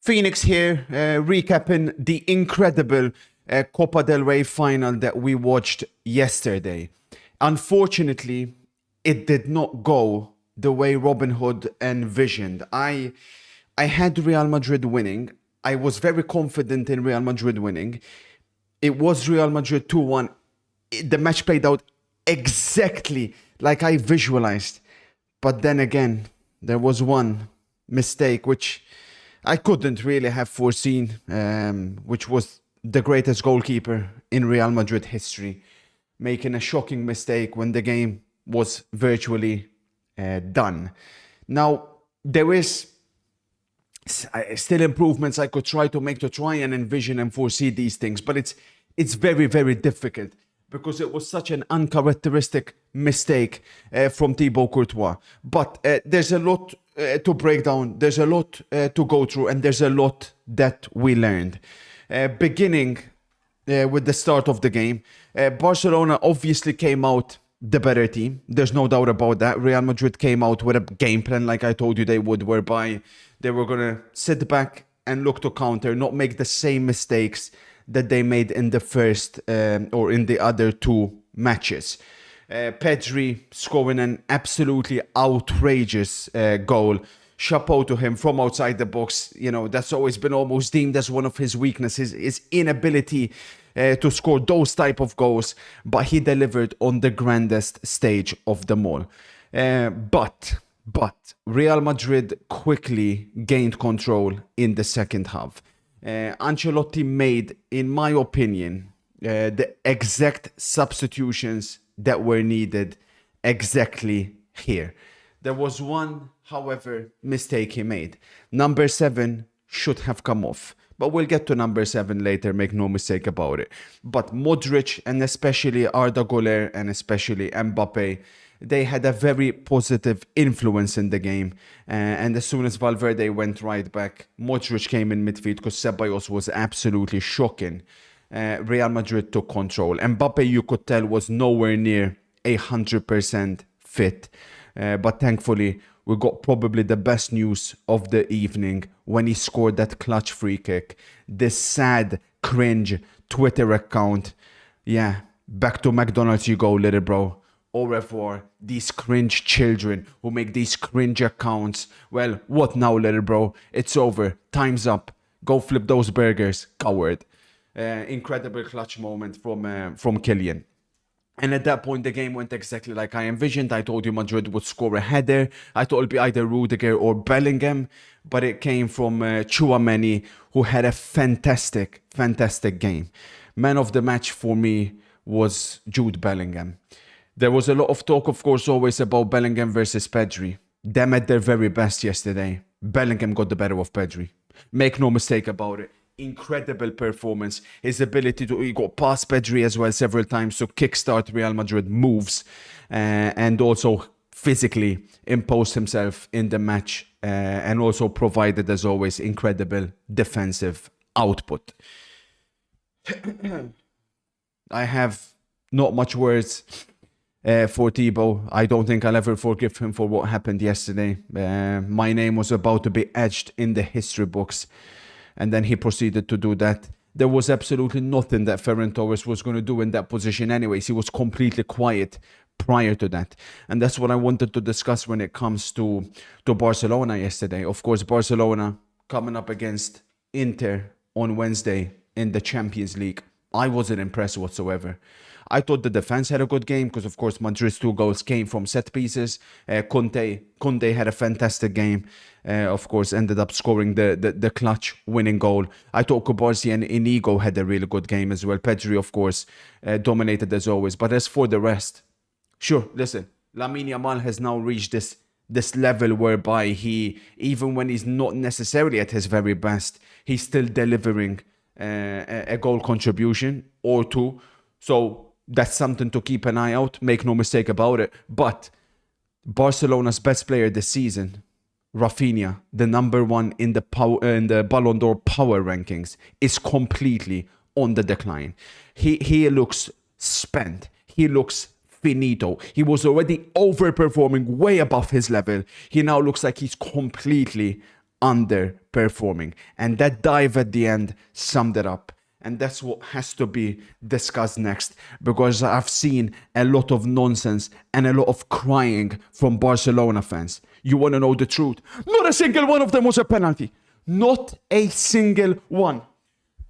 Phoenix here, recapping the incredible Copa del Rey final that we watched yesterday. Unfortunately, it did not go the way Robin Hood envisioned. I had Real Madrid winning. I was very confident in Real Madrid winning. It was Real Madrid 2-1. The match played out exactly like I visualized. But then again, there was one mistake which I couldn't really have foreseen, which was the greatest goalkeeper in Real Madrid history, making a shocking mistake when the game was virtually done. Now, there is still improvements I could try to make to try and envision and foresee these things, but it's very, very difficult because it was such an uncharacteristic mistake from Thibaut Courtois. But there's a lot to break down, there's a lot to go through, and there's a lot that we learned. Beginning with the start of the game, Barcelona obviously came out the better team. There's no doubt about that. Real Madrid came out with a game plan, like I told you they would, whereby they were going to sit back and look to counter, not make the same mistakes that they made in the first or in the other two matches. Pedri scoring an absolutely outrageous goal. Chapeau to him from outside the box. You know, that's always been almost deemed as one of his weaknesses, his inability to score those type of goals. But he delivered on the grandest stage of them all. But Real Madrid quickly gained control in the second half. Ancelotti made, in my opinion, the exact substitutions that were needed exactly here. There was one, however, mistake he made. Number 7 should have come off. But we'll get to number 7 later, make no mistake about it. But Modric and especially Arda Güler and especially Mbappe, they had a very positive influence in the game. And as soon as Valverde went right back, Modric came in midfield because Ceballos was absolutely shocking. Real Madrid took control. Mbappe, you could tell, was nowhere near 100% fit. But thankfully, we got probably the best news of the evening when he scored that clutch free kick. This sad, cringe Twitter account. Yeah, back to McDonald's you go, little bro. Au revoir, these cringe children who make these cringe accounts. Well, what now, little bro? It's over. Time's up. Go flip those burgers, coward. Incredible clutch moment from Kylian. And at that point, the game went exactly like I envisioned. I told you Madrid would score a header. I thought it would be either Rudiger or Bellingham. But it came from Tchouaméni, who had a fantastic, fantastic game. Man of the match for me was Jude Bellingham. There was a lot of talk, of course, always about Bellingham versus Pedri. Them at their very best yesterday. Bellingham got the better of Pedri. Make no mistake about it. Incredible performance. His ability to go past Pedri as well several times to kickstart Real Madrid moves and also physically imposed himself in the match and also provided, as always, incredible defensive output. I have not much words for Thibaut. I don't think I'll ever forgive him for what happened yesterday. My name was about to be etched in the history books. And then he proceeded to do that. There was absolutely nothing that Ferran Torres was going to do in that position anyways. He was completely quiet prior to that. And that's what I wanted to discuss when it comes to Barcelona yesterday. Of course, Barcelona coming up against Inter on Wednesday in the Champions League. I wasn't impressed whatsoever. I thought the defense had a good game because, of course, Madrid's 2 goals came from set pieces. Conte had a fantastic game. Of course, ended up scoring the clutch winning goal. I thought Cubarsí and Inigo had a really good game as well. Pedri, of course, dominated as always. But as for the rest, sure, listen, Lamine Yamal has now reached this level whereby he, even when he's not necessarily at his very best, he's still delivering a goal contribution or 2. So that's something to keep an eye out. Make no mistake about it. But Barcelona's best player this season, Rafinha, the number 1 in the Ballon d'Or power rankings, is completely on the decline. He looks spent. He looks finito. He was already overperforming way above his level. He now looks like he's completely underperforming. And that dive at the end summed it up. And that's what has to be discussed next, because I've seen a lot of nonsense and a lot of crying from Barcelona fans. You want to know the truth? Not a single one of them was a penalty. Not a single one.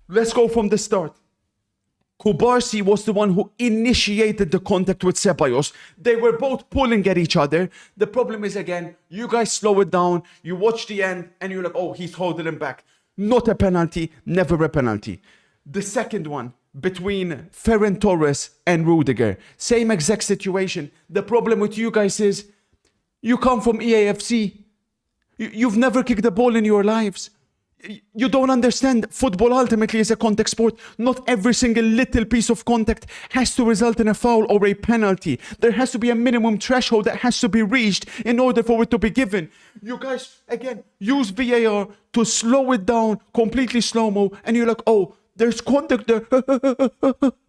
Let's go from the start. Cubarsí was the one who initiated the contact with Ceballos. They were both pulling at each other. The problem is, again, you guys slow it down, you watch the end, and you're like, oh, he's holding him back. Not a penalty, never a penalty. The second one, between Ferran Torres and Rudiger. Same exact situation. The problem with you guys is, you come from EAFC. You've never kicked a ball in your lives. You don't understand. Football ultimately is a contact sport. Not every single little piece of contact has to result in a foul or a penalty. There has to be a minimum threshold that has to be reached in order for it to be given. You guys, again, use VAR to slow it down, completely slow-mo, and you're like, oh, there's contact there.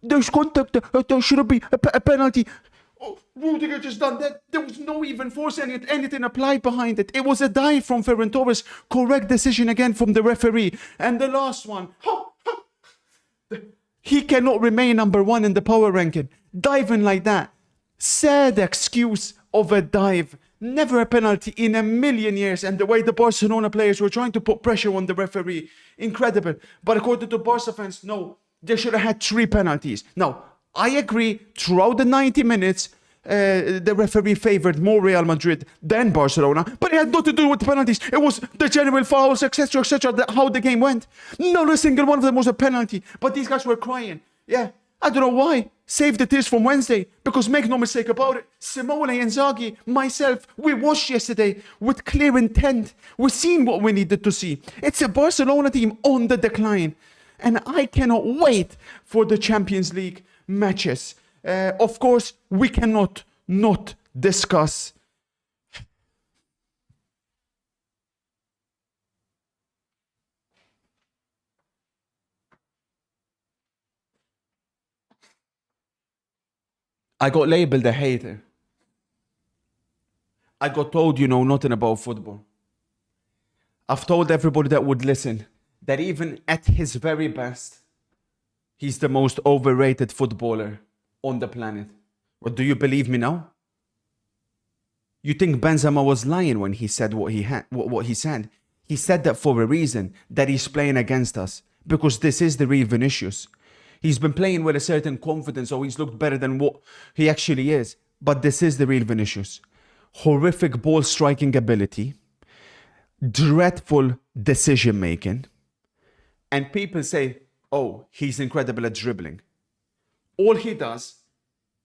There's contact there. There shouldn't be a penalty. Oh, Rudiger just done that. There was no even force, anything applied behind it. It was a dive from Ferran Torres. Correct decision again from the referee. And the last one. He cannot remain number one in the power ranking. Diving like that. Sad excuse of a dive. Never a penalty in a million years. And the way the Barcelona players were trying to put pressure on the referee. Incredible. But according to Barca fans, no. They should have had 3 penalties. Now, I agree, throughout the 90 minutes, the referee favored more Real Madrid than Barcelona, but it had nothing to do with the penalties. It was the general fouls, etc., how the game went. Not a single one of them was a penalty, but these guys were crying. Yeah, I don't know why. Save the tears from Wednesday, because make no mistake about it, Simone, Inzaghi, myself, we watched yesterday with clear intent. We've seen what we needed to see. It's a Barcelona team on the decline, and I cannot wait for the Champions League matches. Of course, we cannot not discuss I got labeled a hater. I got told you know nothing about football. I've told everybody that would listen that even at his very best, he's the most overrated footballer on the planet. What, do you believe me now? You think Benzema was lying when he said what he said? He said that for a reason, that he's playing against us. Because this is the real Vinicius. He's been playing with a certain confidence, so he's looked better than what he actually is. But this is the real Vinicius. Horrific ball striking ability, dreadful decision making, and people say, oh, he's incredible at dribbling. All he does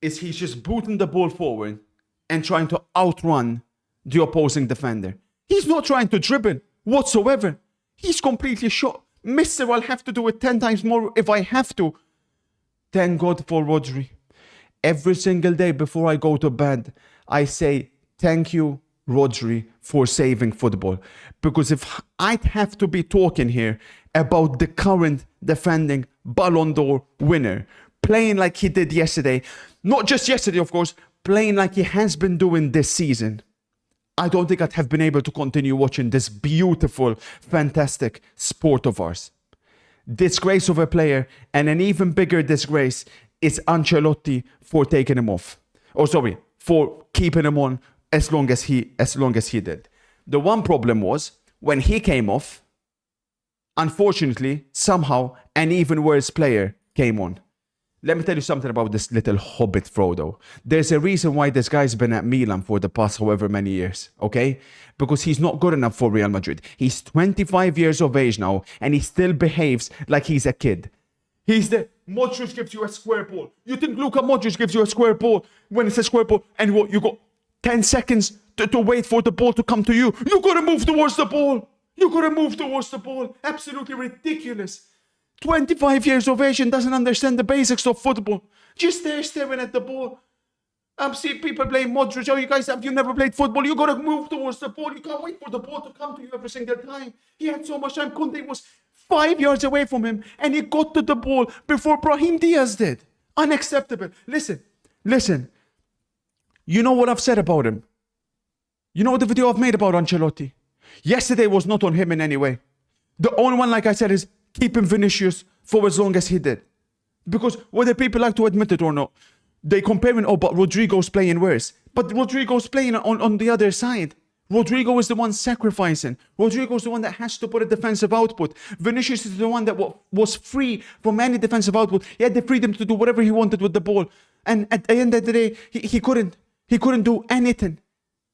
is he's just booting the ball forward and trying to outrun the opposing defender. He's not trying to dribble whatsoever. He's completely shot. Mister, I'll have to do it 10 times more if I have to. Thank God for Rodri. Every single day before I go to bed, I say, thank you, Rodri, for saving football. Because if I'd have to be talking here about the current defending Ballon d'Or winner, playing like he did yesterday, not just yesterday, of course, playing like he has been doing this season, I don't think I'd have been able to continue watching this beautiful, fantastic sport of ours. Disgrace of a player, and an even bigger disgrace is Ancelotti for taking him off. Oh, sorry, for keeping him on as long as he did. The one problem was when he came off, unfortunately, somehow an even worse player came on. Let me tell you something about this little hobbit Frodo. There's a reason why this guy's been at Milan for the past however many years, okay? Because he's not good enough for Real Madrid. He's 25 years of age now, and he still behaves like he's a kid. He's the... Modric gives you a square ball. You think Luka Modric gives you a square ball when it's a square ball, and what, you got 10 seconds to wait for the ball to come to you? You gotta move towards the ball. You gotta move towards the ball. Absolutely ridiculous. 25 years of age and doesn't understand the basics of football. Just there staring at the ball. I'm seeing people playing Modric. Oh, you guys, have you never played football? You gotta move towards the ball. You can't wait for the ball to come to you every single time. He had so much time. Conte was 5 yards away from him and he got to the ball before Brahim Diaz did. Unacceptable. Listen. You know what I've said about him? You know the video I've made about Ancelotti? Yesterday was not on him in any way. The only one, like I said, is keeping Vinicius for as long as he did. Because whether people like to admit it or not, they comparing, oh, but Rodrigo's playing worse. But Rodrigo's playing on the other side. Rodrigo is the one sacrificing. Rodrigo is the one that has to put a defensive output. Vinicius is the one that was free from any defensive output. He had the freedom to do whatever he wanted with the ball. And at the end of the day, he couldn't do anything.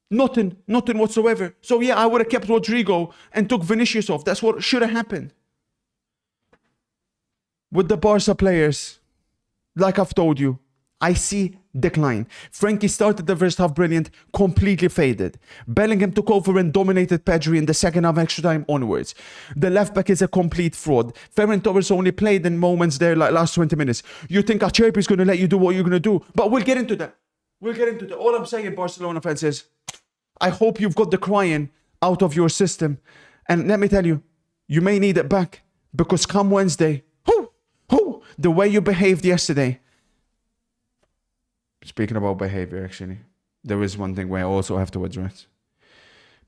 Nothing whatsoever. So yeah, I would have kept Rodrigo and took Vinicius off. That's what should have happened. With the Barca players, like I've told you, I see decline. Frankie started the first half brilliant, completely faded. Bellingham took over and dominated Pedri in the second half extra time onwards. The left back is a complete fraud. Ferran Torres only played in moments there like last 20 minutes. You think Acerbi is going to let you do what you're going to do. But we'll get into that. All I'm saying, Barcelona fans, is I hope you've got the crying out of your system. And let me tell you, you may need it back. Because come Wednesday, the way you behaved yesterday. Speaking about behavior, actually, there is one thing where I also have to address.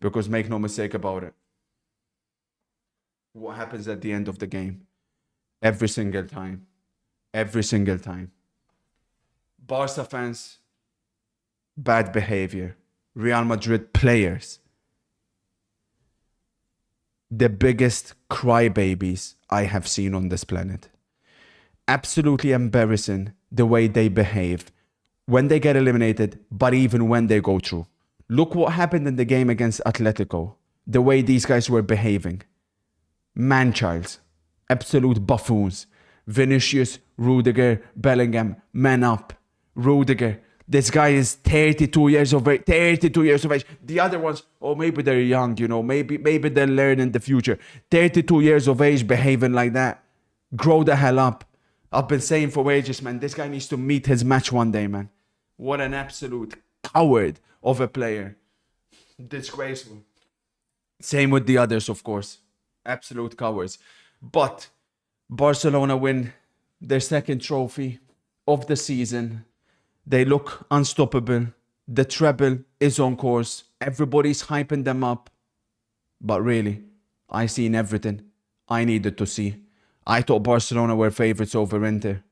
Because make no mistake about it. What happens at the end of the game? Every single time. Barca fans, bad behavior. Real Madrid players, the biggest crybabies I have seen on this planet. Absolutely embarrassing the way they behave when they get eliminated, but even when they go through. Look what happened in the game against Atletico. The way these guys were behaving. Man-childs. Absolute buffoons. Vinicius, Rudiger, Bellingham, man up. Rudiger. This guy is 32 years of age. The other ones, maybe they're young, maybe they'll learn in the future. 32 years of age behaving like that. Grow the hell up. I've been saying for ages, man, this guy needs to meet his match one day, man. What an absolute coward of a player. Disgraceful. Same with the others, of course. Absolute cowards. But Barcelona win their second trophy of the season. They look unstoppable. The treble is on course. Everybody's hyping them up. But really, I seen everything I needed to see. I thought Barcelona were favourites over Inter.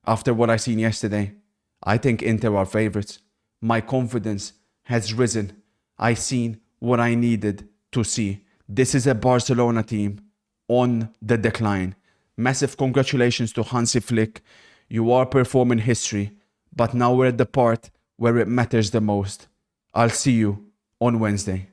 After what I seen yesterday, I think Inter are favourites. My confidence has risen. I seen what I needed to see. This is a Barcelona team on the decline. Massive congratulations to Hansi Flick. You are performing history. But now we're at the part where it matters the most. I'll see you on Wednesday.